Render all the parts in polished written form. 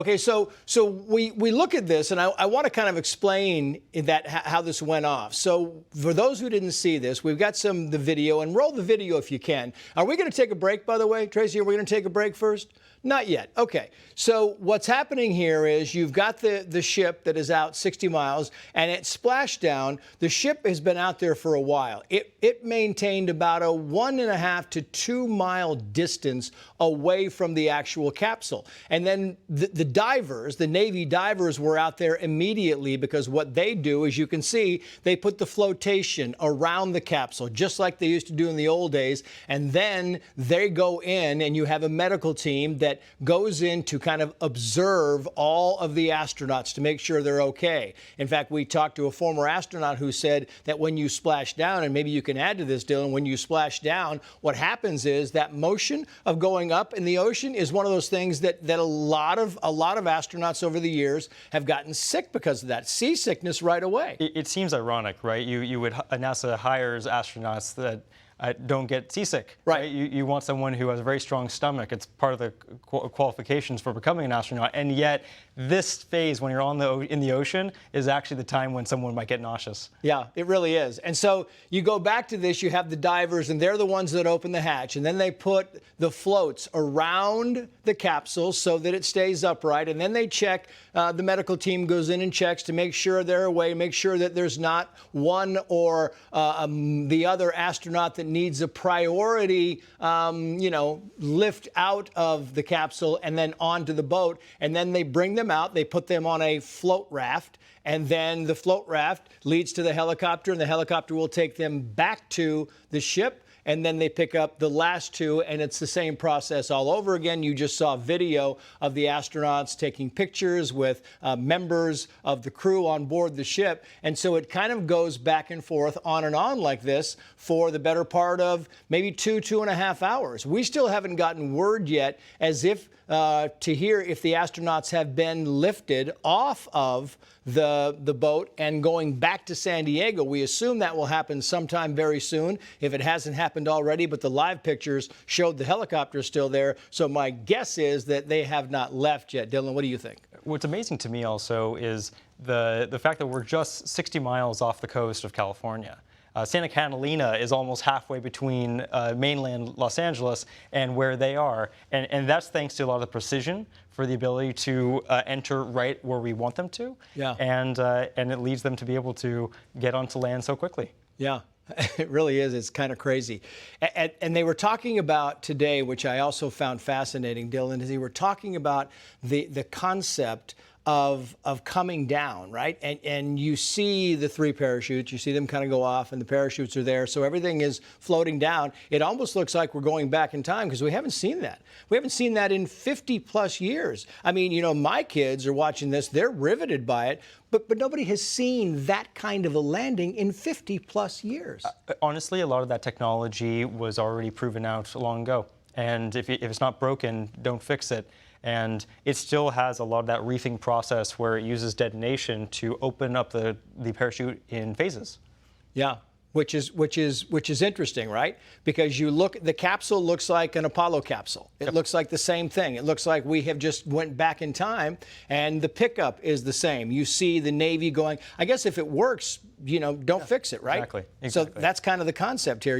Okay, so we look at this, and I want to kind of explain how this went off. So for those who didn't see this, we've got the video, and roll the video if you can. Are we going to take a break, by the way, Tracy? Are we going to take a break first? Not yet. Okay. So what's happening here is you've got the ship that is out 60 miles, and at splashdown, the ship has been out there for a while. It maintained about a 1.5 to 2 mile distance away from the actual capsule. And then the divers, the Navy divers, were out there immediately, because what they do, as you can see, they put the flotation around the capsule, just like they used to do in the old days. And then they go in, and you have a medical team that goes in to kind of observe all of the astronauts to make sure they're okay. In fact, we talked to a former astronaut who said that when you splash down, and maybe you can add to this, Dylan, when you splash down, what happens is that motion of going up in the ocean is one of those things that a lot of astronauts over the years have gotten sick because of that. Seasickness right away. It seems ironic, right? NASA hires astronauts that don't get seasick. Right. You want someone who has a very strong stomach. It's part of the qualifications for becoming an astronaut. And yet, this phase, when you're in the ocean, is actually the time when someone might get nauseous. Yeah, it really is. And so you go back to this, you have the divers, and they're the ones that open the hatch. And then they put the floats around the capsule so that it stays upright. And then they check, the medical team goes in and checks to make sure they're away, make sure that there's not one or the other astronaut that needs a priority, lift out of the capsule and then onto the boat. And then they bring them out, they put them on a float raft, and then the float raft leads to the helicopter, and the helicopter will take them back to the ship. And then they pick up the last two, and it's the same process all over again. You just saw video of the astronauts taking pictures with members of the crew on board the ship. And so it kind of goes back and forth on and on like this for the better part of maybe 2.5 hours. We still haven't gotten word yet as if to hear if the astronauts have been lifted off of the boat and going back to San Diego. We assume that will happen sometime very soon, if it hasn't happened already, but the live pictures showed the helicopter still there. So my guess is that they have not left yet. Dylan, what do you think? What's amazing to me also is the fact that we're just 60 miles off the coast of California. Santa Catalina is almost halfway between mainland Los Angeles and where they are. And that's thanks to a lot of the precision for the ability to enter right where we want them to. Yeah. And it leads them to be able to get onto land so quickly. Yeah. It really is. It's kind of crazy. And they were talking about today, which I also found fascinating, Dylan, is they were talking about the concept of coming down, right? And you see the 3 parachutes, you see them kind of go off, and the parachutes are there, so everything is floating down. It almost looks like we're going back in time, because we haven't seen that. We haven't seen that in 50 plus years. I mean, my kids are watching this, they're riveted by it, but nobody has seen that kind of a landing in 50 plus years. Honestly, a lot of that technology was already proven out long ago. And if it's not broken, don't fix it. And it still has a lot of that reefing process where it uses detonation to open up the parachute in phases. Yeah, which is interesting, right? Because the capsule looks like an Apollo capsule. It looks like the same thing. It looks like we have just went back in time, and the pickup is the same. You see the Navy going, I guess if it works, don't fix it, right? Exactly. So that's kind of the concept here.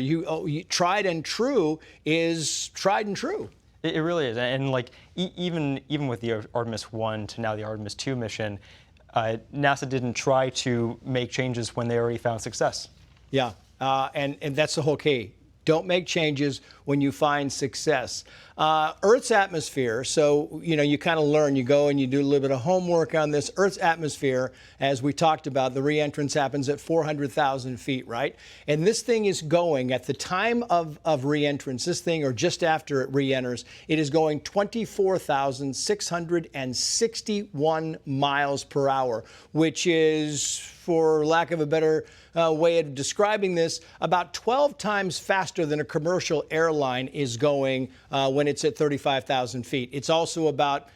Tried and true is tried and true. It really is, and even with the Artemis I to now the Artemis II mission, NASA didn't try to make changes when they already found success. Yeah, and that's the whole key. Don't make changes when you find success. Earth's atmosphere, so, you kind of learn, you go and you do a little bit of homework on this. Earth's atmosphere, as we talked about, the re-entrance happens at 400,000 feet, right? And this thing is going, at the time of re-entrance, this thing, or just after it re-enters, it is going 24,661 miles per hour, which is, for lack of a better way of describing this, about 12 times faster than a commercial airline is going when it's at 35,000 feet. It's also about,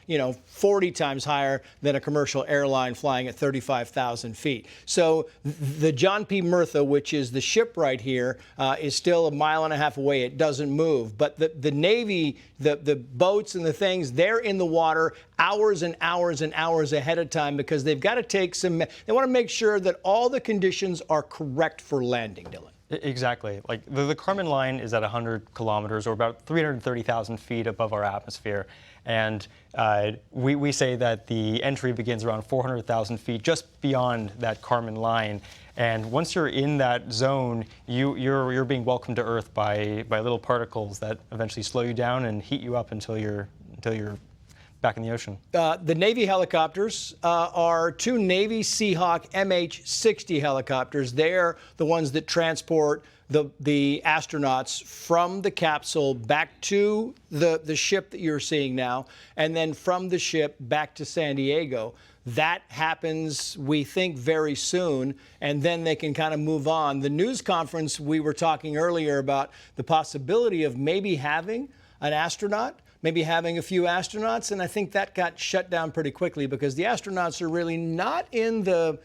40 times higher than a commercial airline flying at 35,000 feet. So the John P. Murtha, which is the ship right here, is still a mile and a half away. It doesn't move. But the Navy, the boats and the things, they're in the water hours and hours and hours ahead of time because they've got to they want to make sure that all the conditions are correct for landing, Dylan. Exactly. Like the Kármán line is at 100 kilometers, or about 330,000 feet above our atmosphere. And we say that the entry begins around 400,000 feet, just beyond that Kármán line. And once you're in that zone, you're being welcomed to Earth by little particles that eventually slow you down and heat you up until you're back in the ocean. The Navy helicopters are two Navy Seahawk MH-60 helicopters. They're the ones that transport the astronauts from the capsule back to the ship that you're seeing now, and then from the ship back to San Diego. That happens, we think, very soon, and then they can kind of move on. The news conference, we were talking earlier about the possibility of maybe having an astronaut, maybe having a few astronauts, and I think that got shut down pretty quickly because the astronauts are really not in the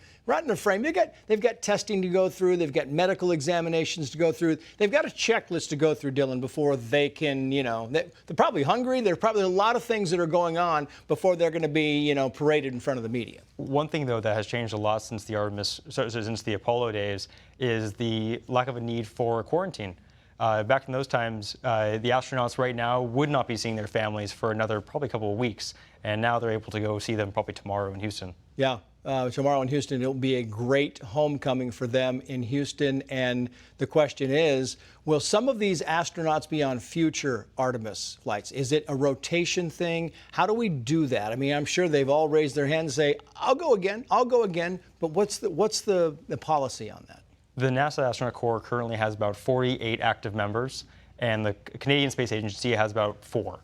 frame. They've got testing to go through. They've got medical examinations to go through. They've got a checklist to go through, Dylan, before they can, they're probably hungry. There's probably a lot of things that are going on before they're going to be, paraded in front of the media. One thing, though, that has changed a lot since since the Apollo days is the lack of a need for quarantine. Back in those times, the astronauts right now would not be seeing their families for another probably couple of weeks, and now they're able to go see them probably tomorrow in Houston. Yeah, tomorrow in Houston, it'll be a great homecoming for them in Houston, and the question is, will some of these astronauts be on future Artemis flights? Is it a rotation thing? How do we do that? I mean, I'm sure they've all raised their hands and say, I'll go again, but what's the policy on that? The NASA Astronaut Corps currently has about 48 active members, and the Canadian Space Agency has about 4.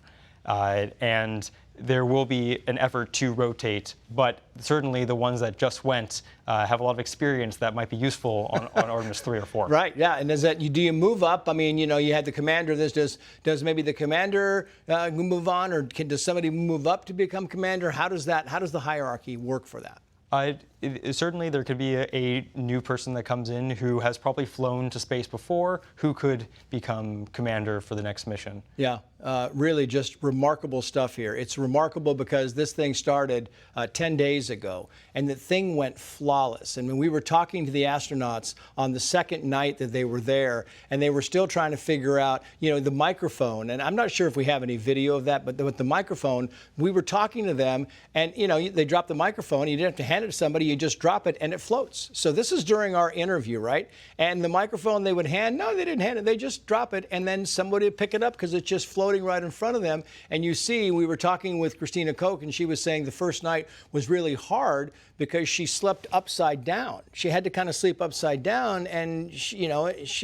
And there will be an effort to rotate, but certainly the ones that just went have a lot of experience that might be useful on Artemis 3 or 4. Right, yeah, and do you move up? I mean, you had the commander. Does maybe the commander move on, or does somebody move up to become commander? How does the hierarchy work for that? Certainly there could be a new person that comes in who has probably flown to space before, who could become commander for the next mission. Yeah, really just remarkable stuff here. It's remarkable because this thing started 10 days ago, and the thing went flawless. And when we were talking to the astronauts on the second night that they were there, and they were still trying to figure out, the microphone, and I'm not sure if we have any video of that, but with the microphone, we were talking to them, and, they dropped the microphone. You didn't have to hand it to somebody. You just drop it, and it floats. So this is during our interview, right? And the microphone they would hand, no, they didn't hand it. They just drop it, and then somebody would pick it up because it's just floating right in front of them. And you see, we were talking with Christina Koch, and she was saying the first night was really hard because she slept upside down. She had to kind of sleep upside down, and she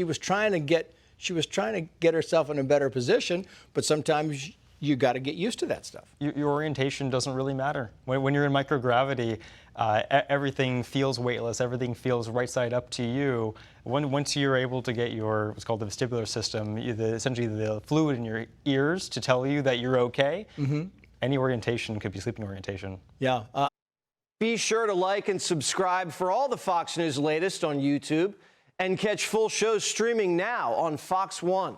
was trying to get herself in a better position, but sometimes you got to get used to that stuff. Your orientation doesn't really matter. When you're in microgravity, everything feels weightless. Everything feels right side up to you. Once you're able to get what's called the vestibular system, essentially the fluid in your ears to tell you that you're okay, any orientation could be sleeping orientation. Yeah. Be sure to like and subscribe for all the Fox News latest on YouTube, and catch full shows streaming now on Fox One.